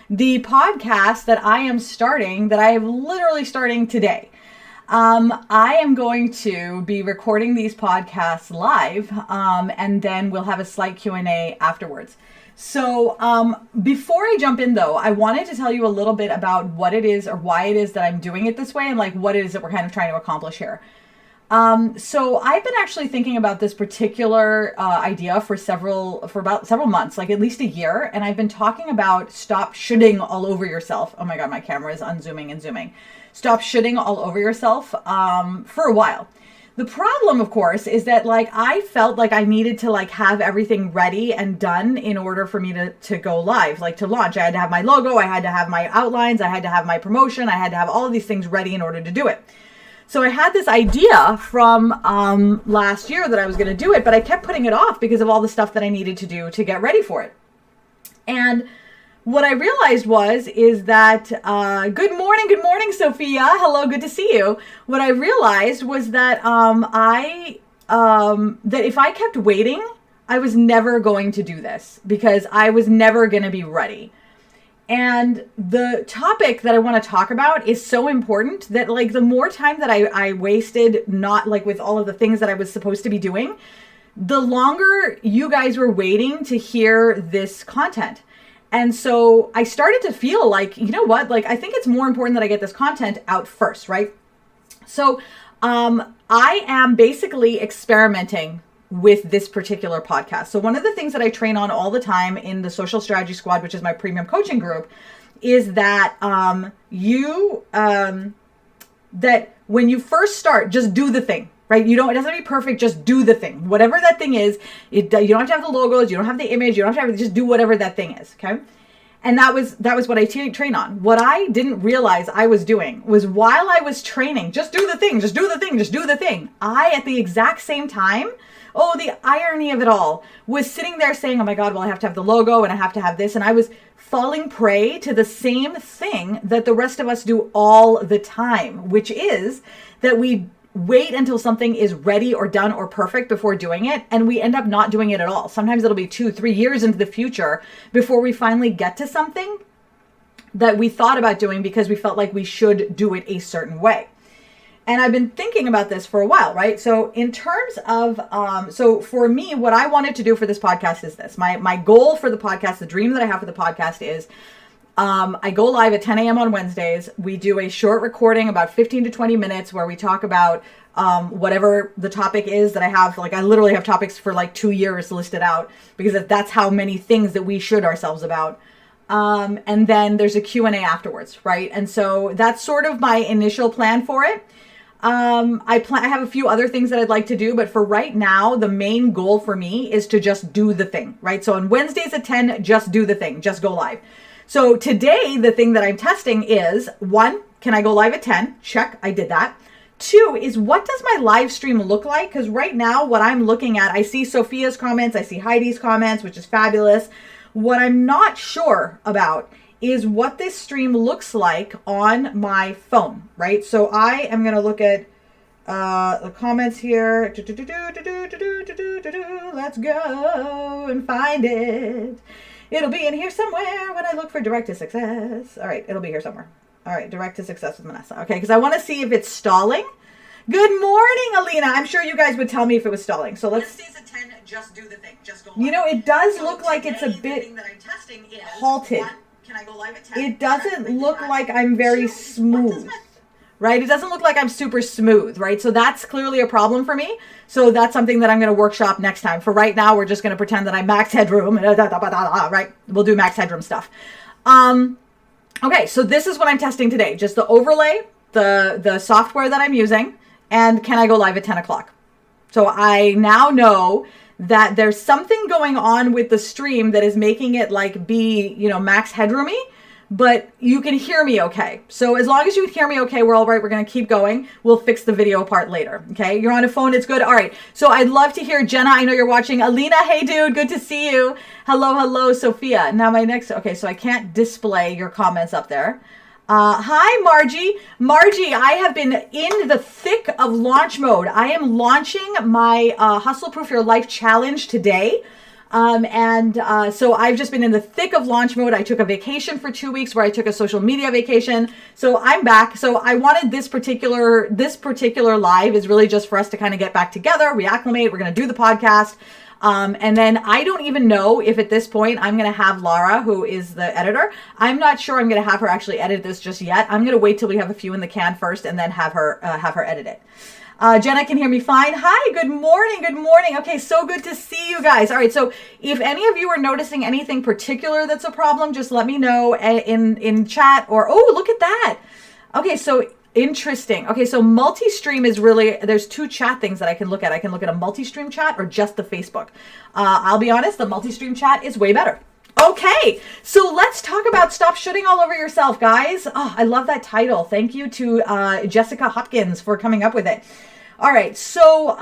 the podcast that I am starting, that I am literally starting today. I am going to be recording these podcasts live, and then we'll have a slight Q&A afterwards. So before I jump in, though, I wanted to tell you a little bit about what it is or why it is that I'm doing it this way and like what it is that we're kind of trying to accomplish here. So I've been actually thinking about this particular idea for about several months, like at least a year. And I've been talking about stop shitting all over yourself. Oh my God, my camera is unzooming and zooming. Stop shitting all over yourself for a while. The problem, of course, is that like I felt like I needed to like have everything ready and done in order for me to go live, like to launch. I had to have my logo, I had to have my outlines, I had to have my promotion, I had to have all of these things ready in order to do it. So I had this idea from last year that I was going to do it, but I kept putting it off because of all the stuff that I needed to do to get ready for it. And what I realized is that, good morning, Sophia. Hello, good to see you. What I realized was that that if I kept waiting, I was never going to do this because I was never going to be ready. And the topic that I want to talk about is so important that like the more time that I wasted not like with all of the things that I was supposed to be doing, the longer you guys were waiting to hear this content. And so I started to feel like, you know what, like I think it's more important that I get this content out first, right? So I am basically experimenting with this particular podcast. So one of the things that I train on all the time in the Social Strategy Squad, which is my premium coaching group, is that that when you first start, just do the thing, right? It doesn't have to be perfect, just do the thing. Whatever that thing is, you don't have to have the logos, you don't have the image, you don't have to just do whatever that thing is, okay? And that was what I train on. What I didn't realize I was doing was while I was training, just do the thing, just do the thing, just do the thing. I, at the exact same time, oh, the irony of it all, was sitting there saying, oh my God, well, I have to have the logo and I have to have this. And I was falling prey to the same thing that the rest of us do all the time, which is that we wait until something is ready or done or perfect before doing it. And we end up not doing it at all. Sometimes it'll be 2-3 years into the future before we finally get to something that we thought about doing because we felt like we should do it a certain way. And I've been thinking about this for a while, right? So in terms of, so for me, what I wanted to do for this podcast is this. My goal for the podcast, the dream that I have for the podcast is I go live at 10 a.m. on Wednesdays. We do a short recording, about 15 to 20 minutes, where we talk about whatever the topic is that I have. Like I literally have topics for like 2 years listed out because that's how many things that we should ourselves about. And then there's a Q&A afterwards, right? And so that's sort of my initial plan for it. I have a few other things that I'd like to do, but for right now, the main goal for me is to just do the thing, right? So on Wednesdays at 10, just do the thing, just go live. So today, the thing that I'm testing is 1, can I go live at 10? Check, I did that. 2 is what does my live stream look like? Because right now, what I'm looking at, I see Sophia's comments, I see Heidi's comments, which is fabulous. What I'm not sure about is what this stream looks like on my phone, right? So I am going to look at the comments here. Let's go and find it. It'll be in here somewhere when I look for Direct to Success. All right, it'll be here somewhere. All right, Direct to Success with Vanessa. Okay, because I want to see if it's stalling. Good morning, Alina. I'm sure you guys would tell me if it was stalling. So let's... Wednesdays at 10, just do the thing. Just go live. You know, it does look like it's a bit halted. Can I go live at 10? It doesn't look like I'm very smooth, right? It doesn't look like I'm super smooth, right? So that's clearly a problem for me. So that's something that I'm going to workshop next time. For right now, we're just going to pretend that I'm max headroom, right? We'll do max headroom stuff. Okay, so this is what I'm testing today. Just the overlay, the software that I'm using, and can I go live at 10 o'clock? So I now know that there's something going on with the stream that is making it like be, max headroomy, but you can hear me okay. So as long as you can hear me okay, we're all right. We're going to keep going. We'll fix the video part later. Okay. You're on a phone. It's good. All right. So I'd love to hear Jenna. I know you're watching. Alina. Hey dude. Good to see you. Hello, Sophia. Now okay. So I can't display your comments up there. Hi, Margie. Margie, I have been in the thick of launch mode. I am launching my Hustle Proof Your Life challenge today. So I've just been in the thick of launch mode. I took a vacation for 2 weeks where I took a social media vacation. So I'm back. So I wanted this particular live is really just for us to kind of get back together, reacclimate. We're going to do the podcast. And then I don't even know if at this point I'm going to have Laura, who is the editor. I'm not sure I'm going to have her actually edit this just yet. I'm going to wait till we have a few in the can first and then have her edit it. Jenna can hear me fine. Hi, good morning. Good morning. Okay, so good to see you guys. All right, so if any of you are noticing anything particular that's a problem, just let me know in chat or, oh, look at that. Okay, so interesting. Okay, so multi-stream is really, there's two chat things that I can look at. I can look at a multi-stream chat or just the Facebook. I'll be honest, the multi-stream chat is way better. Okay, so let's talk about stop shooting all over yourself, guys. Oh, I love that title. Thank you to Jessica Hopkins for coming up with it. All right, so,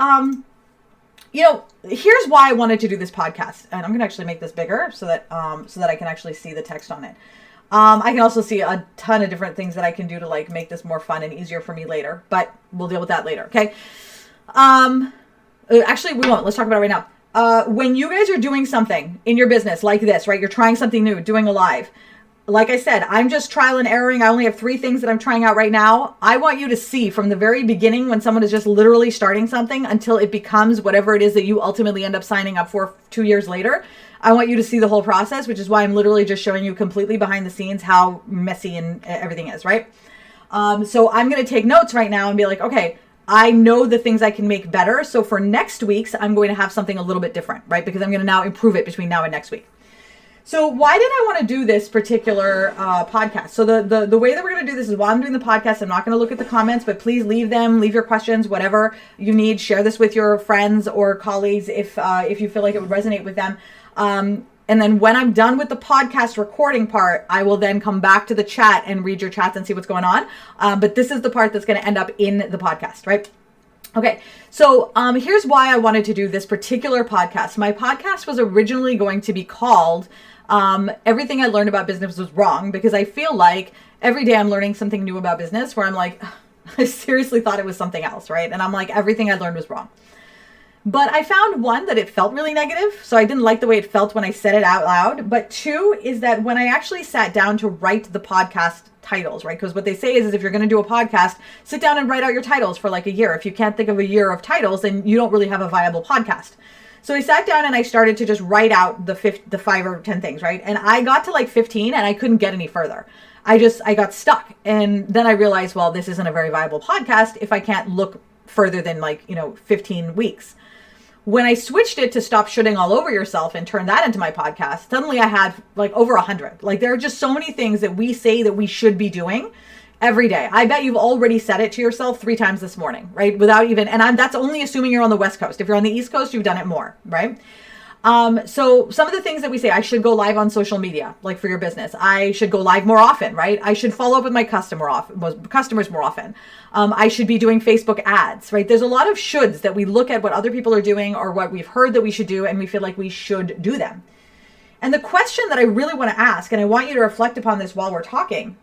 here's why I wanted to do this podcast. And I'm going to actually make this bigger so that I can actually see the text on it. I can also see a ton of different things that I can do to like make this more fun and easier for me later, but we'll deal with that later, okay? Actually, we won't. Let's talk about it right now. When you guys are doing something in your business like this, right? You're trying something new, doing a live. Like I said, I'm just trial and erroring. I only have 3 things that I'm trying out right now. I want you to see from the very beginning when someone is just literally starting something until it becomes whatever it is that you ultimately end up signing up for 2 years later. I want you to see the whole process, which is why I'm literally just showing you completely behind the scenes how messy and everything is, right? So I'm going to take notes right now and be like, okay, I know the things I can make better. So for next week's, I'm going to have something a little bit different, right? Because I'm going to now improve it between now and next week. So why did I want to do this particular podcast? So the way that we're going to do this is while I'm doing the podcast, I'm not going to look at the comments, but please leave your questions, whatever you need. Share this with your friends or colleagues if you feel like it would resonate with them. And then when I'm done with the podcast recording part, I will then come back to the chat and read your chats and see what's going on. But this is the part that's going to end up in the podcast, right? Okay, so here's why I wanted to do this particular podcast. My podcast was originally going to be called Everything I Learned About Business Was Wrong, because I feel like every day I'm learning something new about business where I'm like, I seriously thought it was something else, right? And I'm like, everything I learned was wrong. But I found 1, that it felt really negative. So I didn't like the way it felt when I said it out loud. But 2 is that when I actually sat down to write the podcast titles, right? Because what they say is if you're going to do a podcast, sit down and write out your titles for like a year. If you can't think of a year of titles, then you don't really have a viable podcast. So I sat down and I started to just write out the 5 or 10 things, right? And I got to like 15 and I couldn't get any further. I got stuck. And then I realized, well, this isn't a very viable podcast if I can't look further than 15 weeks. When I switched it to stop shooting all over yourself and turn that into my podcast, suddenly I had like over 100. Like there are just so many things that we say that we should be doing every day. I bet you've already said it to yourself 3 times this morning, right? Without even, and that's only assuming you're on the West Coast. If you're on the East Coast, you've done it more, right? So some of the things that we say, I should go live on social media, like for your business. I should go live more often, right? I should follow up with my customers more often. I should be doing Facebook ads, right? There's a lot of shoulds that we look at what other people are doing or what we've heard that we should do, and we feel like we should do them. And the question that I really want to ask, and I want you to reflect upon this while we're talking,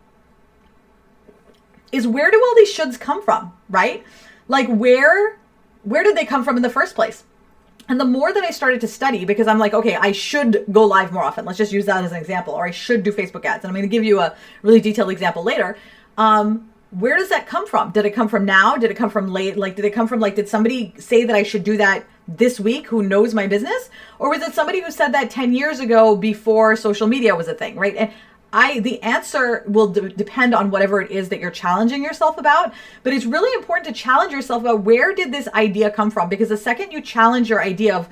is where do all these shoulds come from, right? Like where did they come from in the first place? And the more that I started to study, because I'm like, okay, I should go live more often. Let's just use that as an example. Or I should do Facebook ads. And I'm going to give you a really detailed example later. Where does that come from? Did it come from now? Did it come from late? Did somebody say that I should do that this week who knows my business? Or was it somebody who said that 10 years ago before social media was a thing, right? And the answer will depend on whatever it is that you're challenging yourself about, but it's really important to challenge yourself about where did this idea come from? Because the second you challenge your idea of,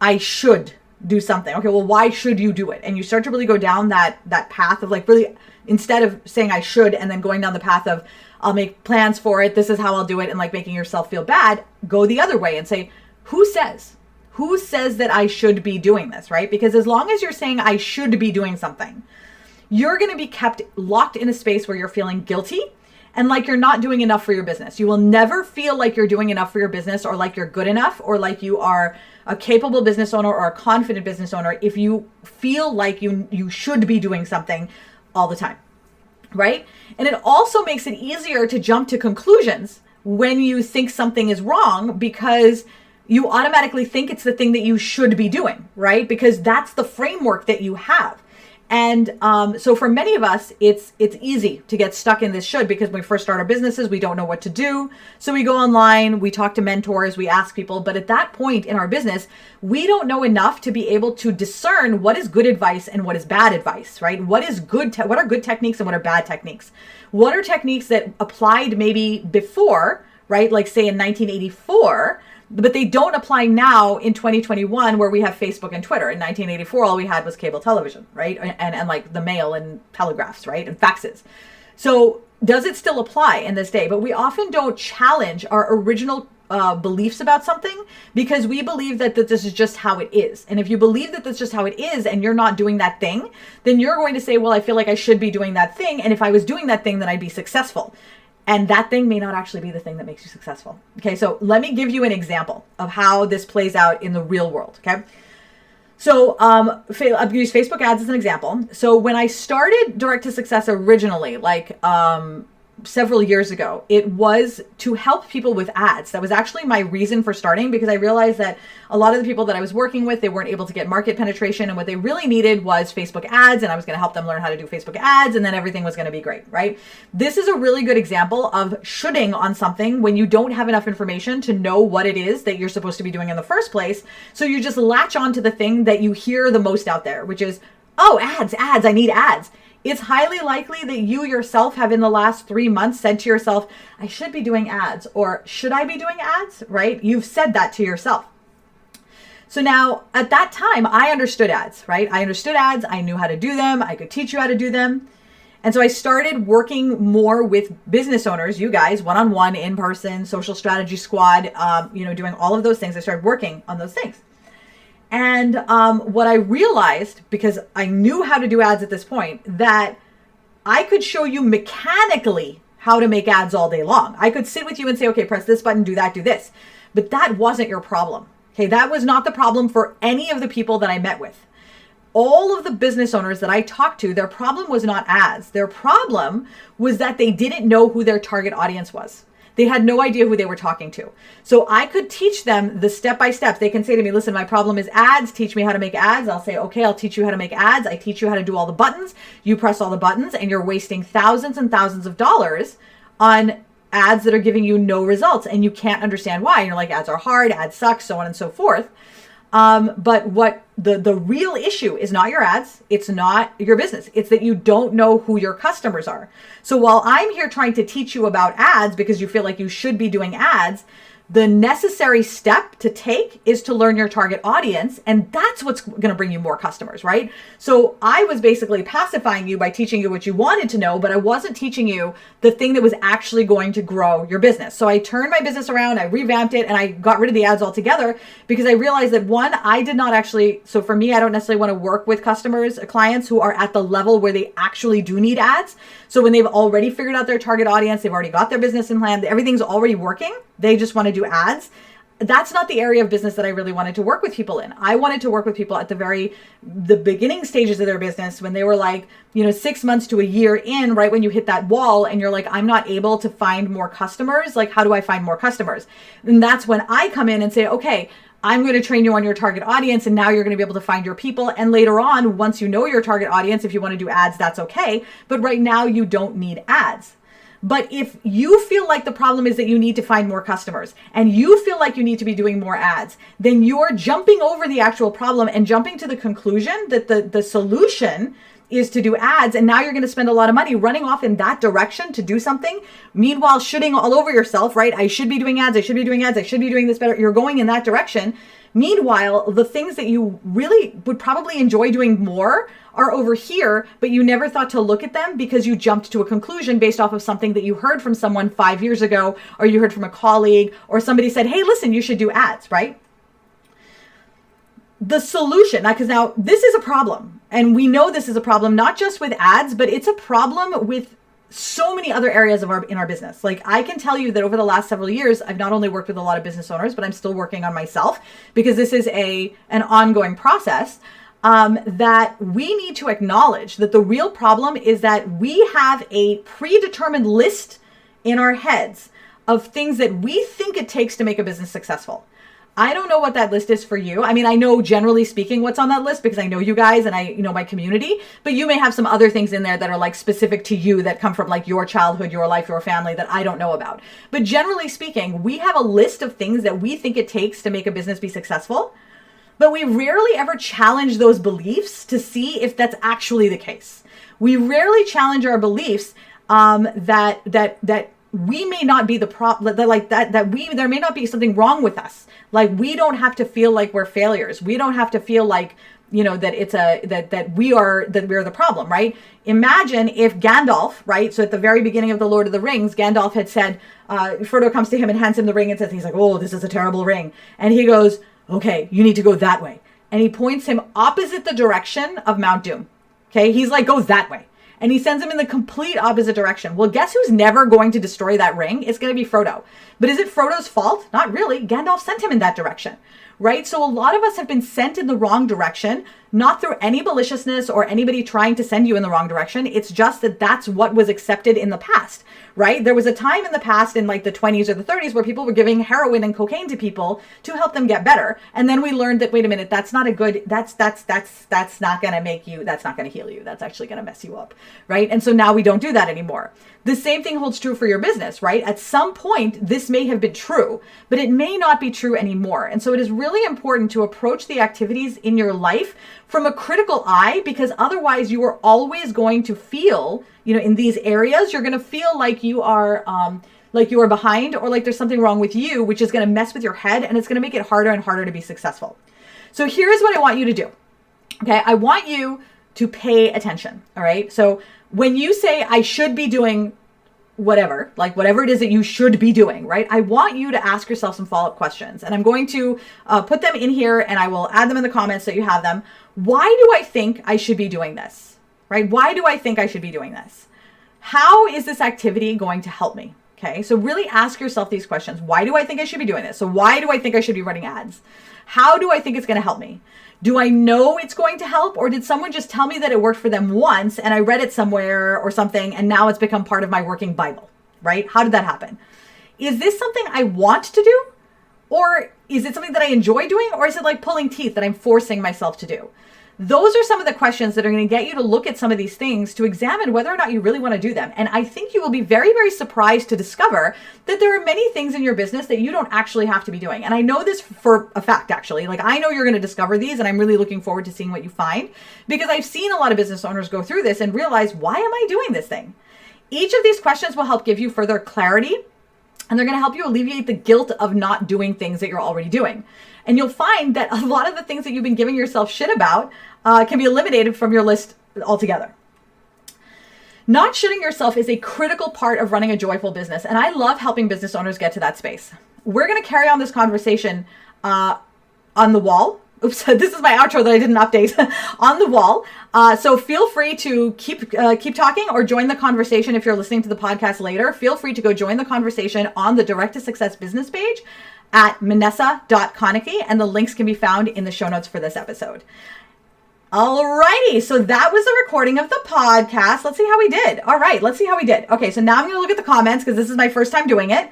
I should do something, okay, well, why should you do it? And you start to really go down that path of like really, instead of saying I should and then going down the path of I'll make plans for it, this is how I'll do it, and like making yourself feel bad, go the other way and say, who says that I should be doing this, right? Because as long as you're saying I should be doing something, you're going to be kept locked in a space where you're feeling guilty and like you're not doing enough for your business. You will never feel like you're doing enough for your business or like you're good enough or like you are a capable business owner or a confident business owner if you feel like you should be doing something all the time, right? And it also makes it easier to jump to conclusions when you think something is wrong because you automatically think it's the thing that you should be doing, right? Because that's the framework that you have. And so for many of us, it's easy to get stuck in this should, because when we first start our businesses, we don't know what to do. So we go online, we talk to mentors, we ask people. But at that point in our business, we don't know enough to be able to discern what is good advice and what is bad advice, right? What is good? What are good techniques and what are bad techniques? What are techniques that applied maybe before, right? Like say in 1984, but they don't apply now in 2021 where we have Facebook and Twitter. In 1984, all we had was cable television, right? And like the mail and telegraphs, right? And faxes. So does it still apply in this day? But we often don't challenge our original beliefs about something because we believe that this is just how it is. And if you believe that that's just how it is and you're not doing that thing, then you're going to say, well, I feel like I should be doing that thing. And if I was doing that thing, then I'd be successful. And that thing may not actually be the thing that makes you successful. Okay, so let me give you an example of how this plays out in the real world. Okay, so I'll use Facebook ads as an example. So when I started Direct to Success originally, like several years ago, it was to help people with ads. That was actually my reason for starting, because I realized that a lot of the people that I was working with, they weren't able to get market penetration, and what they really needed was Facebook ads, and I was going to help them learn how to do Facebook ads, and then everything was going to be great, right? This is a really good example of shoulding on something when you don't have enough information to know what it is that you're supposed to be doing in the first place. So you just latch on to the thing that you hear the most out there, which is, oh, ads, I need ads. It's highly likely that you yourself have in the last 3 months said to yourself, I should be doing ads, or should I be doing ads, right? You've said that to yourself. So now at that time, I understood ads, right? I understood ads. I knew how to do them. I could teach you how to do them. And so I started working more with business owners, you guys, one-on-one, in person, social strategy squad, doing all of those things. I started working on those things. And what I realized, because I knew how to do ads at this point, that I could show you mechanically how to make ads all day long. I could sit with you and say, okay, press this button, do that, do this. But that wasn't your problem. Okay, that was not the problem for any of the people that I met with. All of the business owners that I talked to, their problem was not ads. Their problem was that they didn't know who their target audience was. They had no idea who they were talking to. So I could teach them the step-by-steps. They can say to me, listen, my problem is ads. Teach me how to make ads. I'll say, okay, I'll teach you how to make ads. I teach you how to do all the buttons. You press all the buttons, and you're wasting thousands and thousands of dollars on ads that are giving you no results. And you can't understand why. You're like, ads are hard, ads suck, so on and so forth. But what the real issue is not your ads. It's not your business. It's that you don't know who your customers are. So while I'm here trying to teach you about ads because you feel like you should be doing ads, the necessary step to take is to learn your target audience. And that's what's going to bring you more customers, right? So I was basically pacifying you by teaching you what you wanted to know, but I wasn't teaching you the thing that was actually going to grow your business. So I turned my business around, I revamped it, and I got rid of the ads altogether because I realized that one, I did not actually, so for me, I don't necessarily want to work with clients who are at the level where they actually do need ads. So when they've already figured out their target audience, they've already got their business in plan, everything's already working, they just want to do ads. That's not the area of business that I really wanted to work with people in. I wanted to work with people at the beginning stages of their business when they were like, 6 months to a year in, right when you hit that wall and you're like, I'm not able to find more customers. Like, how do I find more customers? And that's when I come in and say, okay, I'm going to train you on your target audience, and now you're going to be able to find your people. And later on, once you know your target audience, if you want to do ads, that's okay. But right now you don't need ads. But if you feel like the problem is that you need to find more customers and you feel like you need to be doing more ads, then you're jumping over the actual problem and jumping to the conclusion that the solution is to do ads. And now you're going to spend a lot of money running off in that direction to do something. Meanwhile, shitting all over yourself, right? I should be doing ads. I should be doing ads. I should be doing this better. You're going in that direction. Meanwhile, the things that you really would probably enjoy doing more are over here, but you never thought to look at them because you jumped to a conclusion based off of something that you heard from someone 5 years ago, or you heard from a colleague, or somebody said, hey, listen, you should do ads, right? The solution, because now this is a problem, and we know this is a problem, not just with ads, but it's a problem with so many other areas in our business. Like, I can tell you that over the last several years, I've not only worked with a lot of business owners, but I'm still working on myself because this is an ongoing process. That we need to acknowledge that the real problem is that we have a predetermined list in our heads of things that we think it takes to make a business successful. I don't know what that list is for you. I mean, I know generally speaking what's on that list because I know you guys and I know my community, but you may have some other things in there that are like specific to you that come from like your childhood, your life, your family that I don't know about. But generally speaking, we have a list of things that we think it takes to make a business be successful, but we rarely ever challenge those beliefs to see if that's actually the case. We rarely challenge our beliefs that we may not be the problem, there may not be something wrong with us. Like, we don't have to feel like we're failures. We don't have to feel like, that we're the problem, right? Imagine if Gandalf, right? So at the very beginning of the Lord of the Rings, Gandalf had said, Frodo comes to him and hands him the ring and says, he's like, oh, this is a terrible ring. And he goes, okay, you need to go that way. And he points him opposite the direction of Mount Doom. Okay. He's like, go that way. And he sends him in the complete opposite direction. Well, guess who's never going to destroy that ring? It's going to be Frodo. But is it Frodo's fault? Not really. Gandalf sent him in that direction, right? So a lot of us have been sent in the wrong direction, not through any maliciousness or anybody trying to send you in the wrong direction. It's just that that's what was accepted in the past, right? There was a time in the past in like the 20s or the 30s where people were giving heroin and cocaine to people to help them get better. And then we learned that, wait a minute, that's not a good, that's not going to make you, that's not going to heal you. That's actually going to mess you up, right? And so now we don't do that anymore. The same thing holds true for your business, right? At some point, this may have been true, but it may not be true anymore. And so it is really important to approach the activities in your life from a critical eye, because otherwise you are always going to feel, in these areas, you're going to feel like you are behind, or like there's something wrong with you, which is going to mess with your head, and it's going to make it harder and harder to be successful. So here's what I want you to do. Okay. I want you to pay attention. All right. So when you say I should be doing whatever, like whatever it is that you should be doing, right? I want you to ask yourself some follow-up questions, and I'm going to put them in here and I will add them in the comments so you have them. Why do I think I should be doing this, right? Why do I think I should be doing this? How is this activity going to help me? Okay. So really ask yourself these questions. Why do I think I should be doing this? So why do I think I should be running ads? How do I think it's going to help me? Do I know it's going to help, or did someone just tell me that it worked for them once and I read it somewhere or something and now it's become part of my working Bible, right? How did that happen? Is this something I want to do, or is it something that I enjoy doing, or is it like pulling teeth that I'm forcing myself to do? Those are some of the questions that are going to get you to look at some of these things to examine whether or not you really want to do them. And I think you will be very, very surprised to discover that there are many things in your business that you don't actually have to be doing. And I know this for a fact, actually. Like, I know you're going to discover these, and I'm really looking forward to seeing what you find, because I've seen a lot of business owners go through this and realize, why am I doing this thing? Each of these questions will help give you further clarity, and they're going to help you alleviate the guilt of not doing things that you're already doing. And you'll find that a lot of the things that you've been giving yourself shit about can be eliminated from your list altogether. Not shitting yourself is a critical part of running a joyful business. And I love helping business owners get to that space. We're going to carry on this conversation on the wall. Oops, this is my outro that I didn't update. On the wall. So feel free to keep talking, or join the conversation. If you're listening to the podcast later, feel free to go join the conversation on the Direct to Success business page at manessa.konecki, and the links can be found in the show notes for this episode. Alrighty, so that was a recording of the podcast. Let's see how we did. All right, let's see how we did. Okay, so now I'm going to look at the comments because this is my first time doing it.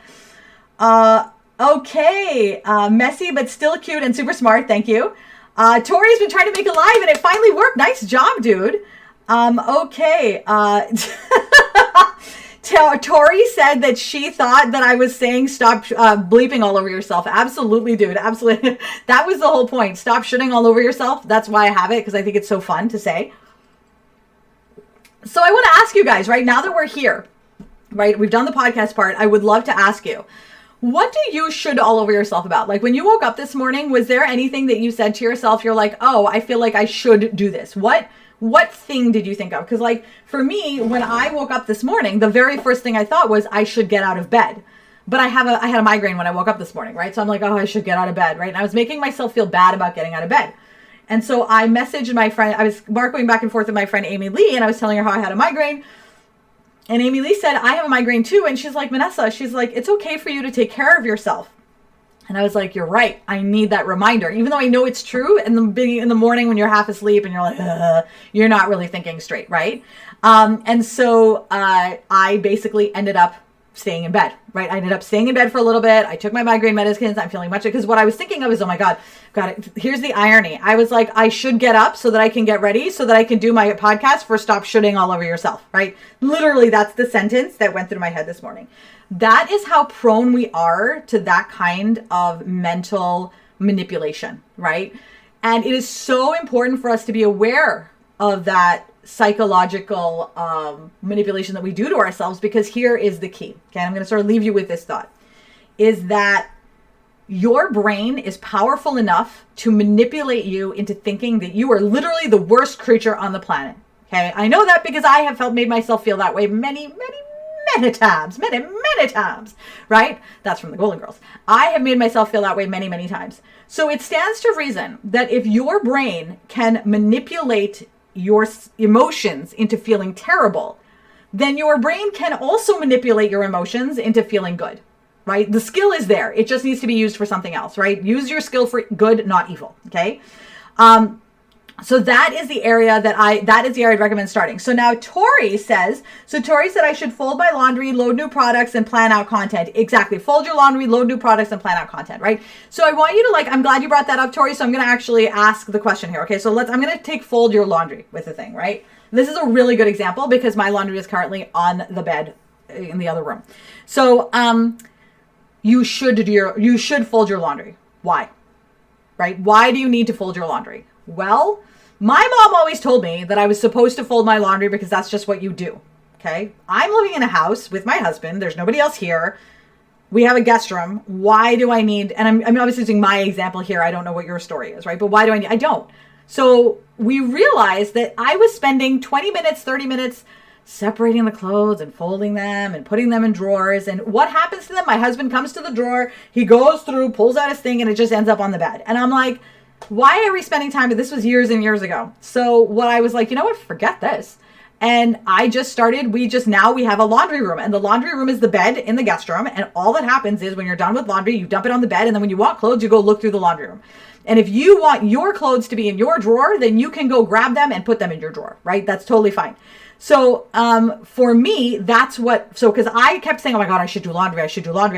Okay, messy but still cute and super smart. Thank you. Tori's been trying to make it live and it finally worked. Nice job, dude. Okay. Tori said that she thought that I was saying stop bleeping all over yourself. Absolutely, dude. Absolutely. That was the whole point. Stop shitting all over yourself. That's why I have it, because I think it's so fun to say. So I want to ask you guys, right now that we're here, right? We've done the podcast part. I would love to ask you, what do you should all over yourself about? Like, when you woke up this morning, was there anything that you said to yourself, you're like, oh, I feel like I should do this? What thing did you think of? Because like for me, when I woke up this morning, the very first thing I thought was I should get out of bed. But I had a migraine when I woke up this morning, right? So I'm like, oh, I should get out of bed, right? And I was making myself feel bad about getting out of bed. And so I messaged my friend, I was going back and forth with my friend Amy Lee, and I was telling her how I had a migraine. And Amy Lee said, I have a migraine too. And she's like, Manessa, she's like, it's okay for you to take care of yourself. And I was like, you're right. I need that reminder. Even though I know it's true in the morning when you're half asleep and you're like, you're not really thinking straight, right? And so I basically ended up staying in bed, right? I ended up staying in bed for a little bit. I took my migraine medicines. I'm feeling much, because what I was thinking of is, oh my God, here's the irony. I was like, I should get up so that I can get ready so that I can do my podcast for stop shooting all over yourself, right? Literally, that's the sentence that went through my head this morning. That is how prone we are to that kind of mental manipulation, right? And it is so important for us to be aware of that psychological manipulation that we do to ourselves, because here is the key. Okay, I'm going to sort of leave you with this thought, is that your brain is powerful enough to manipulate you into thinking that you are literally the worst creature on the planet. Okay, I know that because I have made myself feel that way many times, right? That's from the Golden Girls. I have made myself feel that way many times. So it stands to reason that if your brain can manipulate your emotions into feeling terrible, then your brain can also manipulate your emotions into feeling good, right? The skill is there. It just needs to be used for something else, right? Use your skill for good, not evil. Okay. So that is the area I'd recommend starting. So now Tori said I should fold my laundry, load new products, and plan out content. Exactly. Fold your laundry, load new products, and plan out content, right? So I want you to I'm glad you brought that up, Tori. So I'm going to actually ask the question here. Okay. So I'm going to take fold your laundry with the thing, right? This is a really good example because my laundry is currently on the bed in the other room. So, you should fold your laundry. Why? Right? Why do you need to fold your laundry? Well, my mom always told me that I was supposed to fold my laundry because that's just what you do. Okay. I'm living in a house with my husband. There's nobody else here. We have a guest room. Why do I need, and I'm obviously using my example here. I don't know what your story is, right? But why do I don't. So we realized that I was spending 20 minutes, 30 minutes separating the clothes and folding them and putting them in drawers. And what happens to them? My husband comes to the drawer, he goes through, pulls out his thing, and it just ends up on the bed. And I'm like, why are we spending time? But this was years and years ago. So what I was like, you know what? Forget this. And I just started, we have a laundry room, and the laundry room is the bed in the guest room. And all that happens is when you're done with laundry, you dump it on the bed. And then when you want clothes, you go look through the laundry room. And if you want your clothes to be in your drawer, then you can go grab them and put them in your drawer, right? That's totally fine. So for me, because I kept saying, oh my God, I should do laundry.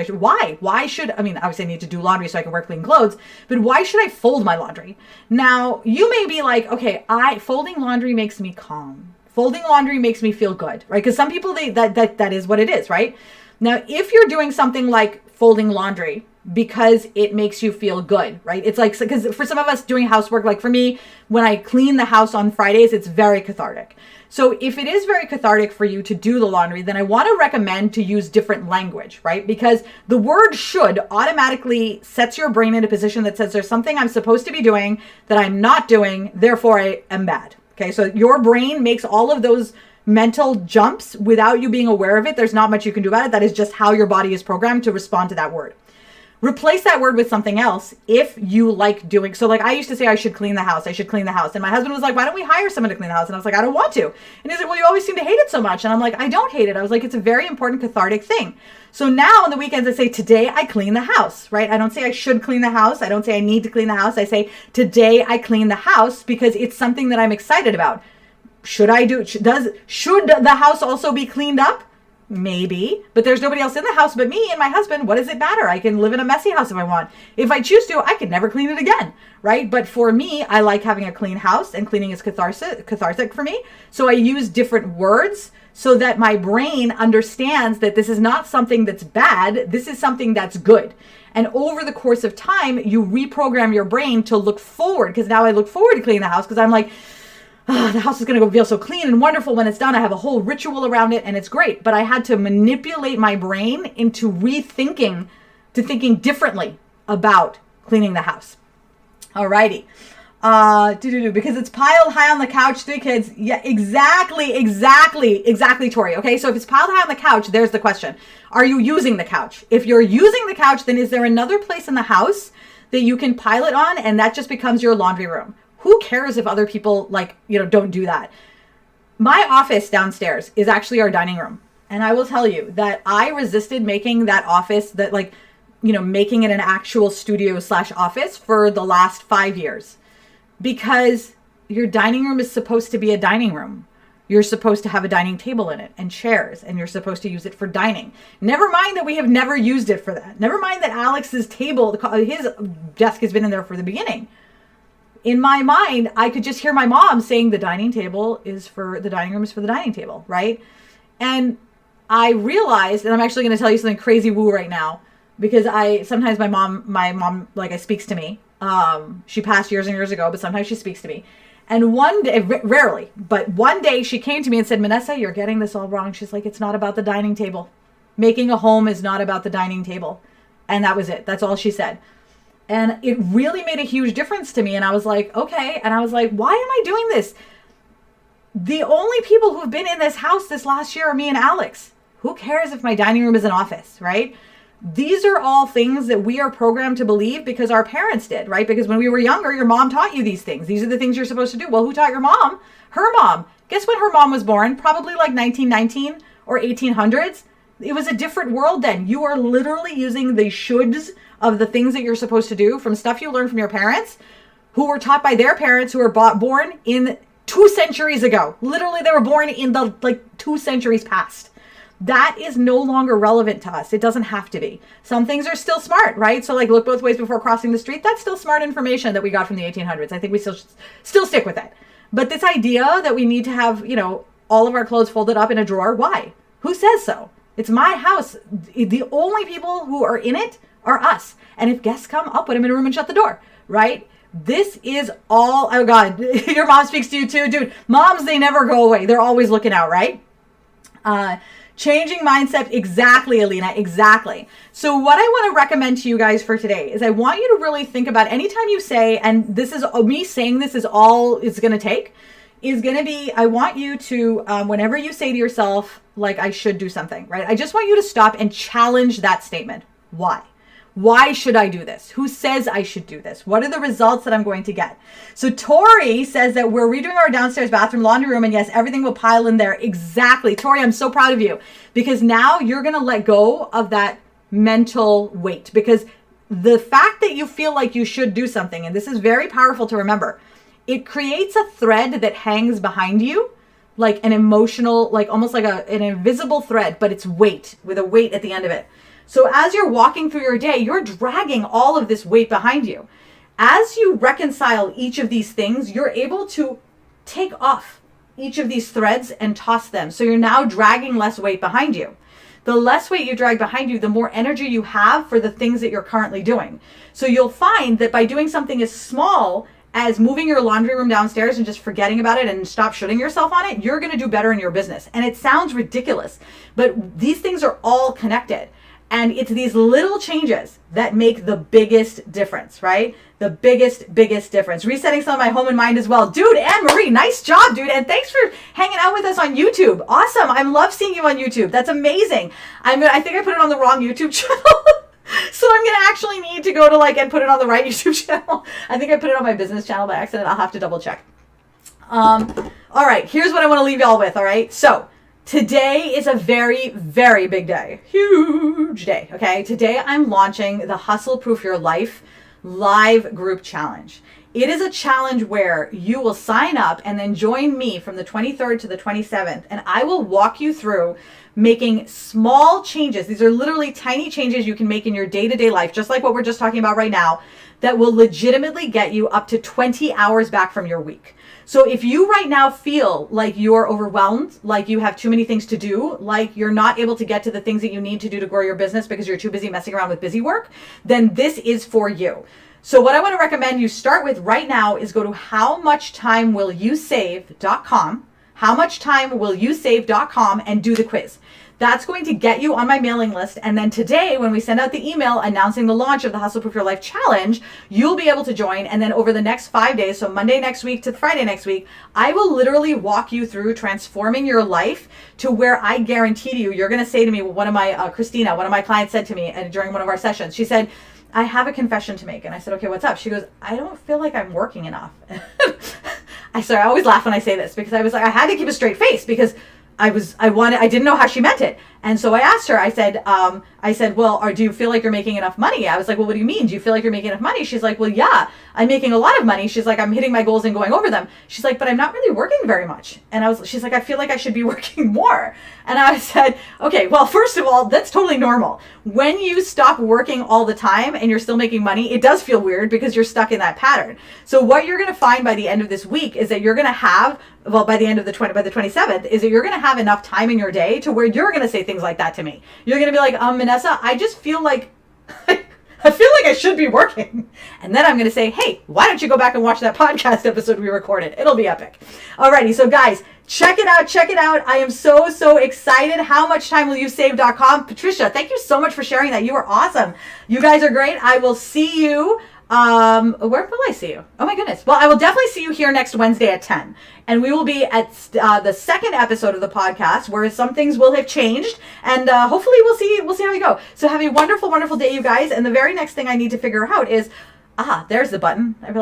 Why? Obviously I need to do laundry so I can wear clean clothes, but why should I fold my laundry? Now, you may be like, okay, folding laundry makes me calm. Folding laundry makes me feel good, right? Because some people, that is what it is, right? Now, if you're doing something like folding laundry because it makes you feel good, right? It's like, because for some of us doing housework, like for me, when I clean the house on Fridays, it's very cathartic. So if it is very cathartic for you to do the laundry, then I want to recommend to use different language, right? Because the word should automatically sets your brain in a position that says there's something I'm supposed to be doing that I'm not doing, therefore I am bad. Okay, so your brain makes all of those mental jumps without you being aware of it. There's not much you can do about it. That is just how your body is programmed to respond to that word. Replace that word with something else if you like doing. So like I used to say I should clean the house. And my husband was like, why don't we hire someone to clean the house? And I was like, I don't want to. And he's like, well, you always seem to hate it so much. And I'm like, I don't hate it. I was like, it's a very important cathartic thing. So now on the weekends I say, today I clean the house, right? I don't say I should clean the house. I don't say I need to clean the house. I say, today I clean the house because it's something that I'm excited about. Should the house also be cleaned up? Maybe, but there's nobody else in the house but me and my husband. What does it matter? I can live in a messy house if I want. If I choose to, I can never clean it again, right? But for me, I like having a clean house, and cleaning is cathartic for me. So I use different words so that my brain understands that this is not something that's bad. This is something that's good. And over the course of time, you reprogram your brain to look forward, because now I look forward to cleaning the house because I'm like, the house is going to feel so clean and wonderful when it's done. I have a whole ritual around it and it's great. But I had to manipulate my brain into thinking differently about cleaning the house. Alrighty. Because it's piled high on the couch, 3 kids. Yeah, exactly, Tori. Okay, so if it's piled high on the couch, there's the question. Are you using the couch? If you're using the couch, then is there another place in the house that you can pile it on, and that just becomes your laundry room? Who cares if other people don't do that? My office downstairs is actually our dining room. And I will tell you that I resisted making that office making it an actual studio / office for the last 5 years, because your dining room is supposed to be a dining room. you're supposed to have a dining table in it and chairs, and you're supposed to use it for dining. Never mind that we have never used it for that. Never mind that Alex's table, his desk has been in there for the beginning. In my mind, I could just hear my mom saying the dining table is for the dining room is for the dining table, right? And I realized, and I'm actually going to tell you something crazy woo right now, because sometimes my mom like speaks to me. She passed years and years ago, but sometimes she speaks to me. And one day, rarely, but one day she came to me and said, Vanessa, you're getting this all wrong. She's like, it's not about the dining table. Making a home is not about the dining table. And that was it. That's all she said. And it really made a huge difference to me. And I was like, okay. And I was like, why am I doing this? The only people who've been in this house this last year are me and Alex. Who cares if my dining room is an office, right? These are all things that we are programmed to believe because our parents did, right? Because when we were younger, your mom taught you these things. These are the things you're supposed to do. Well, who taught your mom? Her mom. Guess when her mom was born? Probably like 1919 or 1800s. It was a different world then. You are literally using the shoulds of the things that you're supposed to do from stuff you learned from your parents, who were taught by their parents, who were born in 2 centuries ago. Literally, they were born in the 2 centuries past. That is no longer relevant to us. It doesn't have to be. Some things are still smart, right? So look both ways before crossing the street. That's still smart information that we got from the 1800s. I think we still stick with it. But this idea that we need to have, all of our clothes folded up in a drawer, why? Who says so? It's my house. The only people who are in it are us. And if guests come, I'll put them in a room and shut the door, right? This is all, oh God, your mom speaks to you too. Dude, moms, they never go away. They're always looking out, right? Changing mindset. Exactly, Alina. Exactly. So what I want to recommend to you guys for today is I want you to really think about anytime you say, and this is me saying this is all it's going to take, is going to be, I want you to, whenever you say to yourself, I should do something, right? I just want you to stop and challenge that statement. Why? Why should I do this? Who says I should do this? What are the results that I'm going to get? So Tori says that we're redoing our downstairs bathroom laundry room, and yes, everything will pile in there. Exactly. Tori, I'm so proud of you, because now you're going to let go of that mental weight, because the fact that you feel like you should do something, and this is very powerful to remember, it creates a thread that hangs behind you, like an emotional, almost like an invisible thread, but it's weight, with a weight at the end of it. So as you're walking through your day, you're dragging all of this weight behind you. As you reconcile each of these things, you're able to take off each of these threads and toss them. So you're now dragging less weight behind you. The less weight you drag behind you, the more energy you have for the things that you're currently doing. So you'll find that by doing something as small as moving your laundry room downstairs and just forgetting about it and stop shooting yourself on it, you're going to do better in your business. And it sounds ridiculous, but these things are all connected. And it's these little changes that make the biggest difference, right? The biggest difference. Resetting some of my home and mind as well. Dude, Anne-Marie, nice job, dude. And thanks for hanging out with us on YouTube. Awesome. I love seeing you on YouTube. That's amazing. I think I put it on the wrong YouTube channel. So I'm going to actually need to go to and put it on the right YouTube channel. I think I put it on my business channel by accident. I'll have to double check. All right. Here's what I want to leave y'all with. All right. So today is a very, very big day. Huge day. Okay. Today I'm launching the Hustle Proof Your Life live group challenge. It is a challenge where you will sign up and then join me from the 23rd to the 27th. And I will walk you through making small changes. These are literally tiny changes you can make in your day-to-day life, just like what we're just talking about right now, that will legitimately get you up to 20 hours back from your week. So if you right now feel like you're overwhelmed, like you have too many things to do, like you're not able to get to the things that you need to do to grow your business because you're too busy messing around with busy work, then this is for you. So what I want to recommend you start with right now is go to howmuchtimewillyouSave.com, howmuchtimewillyouSave.com, and do the quiz. That's going to get you on my mailing list. And then today, when we send out the email announcing the launch of the Hustle Proof Your Life Challenge, you'll be able to join. And then over the next 5 days, so Monday next week to Friday next week, I will literally walk you through transforming your life to where I guarantee you, you're going to say to me, Christina, one of my clients said to me during one of our sessions, she said, I have a confession to make. And I said, okay, what's up? She goes, I don't feel like I'm working enough. I always laugh when I say this because I was like, I had to keep a straight face because I didn't know how she meant it. And so I asked her, I said, well, or do you feel like you're making enough money? I was like, well, what do you mean? Do you feel like you're making enough money? She's like, well, yeah, I'm making a lot of money. She's like, I'm hitting my goals and going over them. She's like, but I'm not really working very much. And she's like, I feel like I should be working more. And I said, okay, well, first of all, that's totally normal. When you stop working all the time and you're still making money, it does feel weird because you're stuck in that pattern. So what you're going to find by the end of this week is that you're going to have, well, by the 27th, is that you're going to have enough time in your day to where you're going to say things like that to me. You're going to be like, Vanessa, I just feel like I feel like I should be working. And then I'm going to say, hey, why don't you go back and watch that podcast episode we recorded? It'll be epic. Alrighty, so guys, check it out. Check it out. I am so, so excited. HowMuchTimeWillYouSave.com. Patricia, thank you so much for sharing that. You are awesome. You guys are great. I will see you. Where will I see you? Oh my goodness. Well, I will definitely see you here next Wednesday at 10. And we will be at the second episode of the podcast where some things will have changed. And hopefully we'll see how we go. So have a wonderful, wonderful day, you guys. And the very next thing I need to figure out is, there's the button. I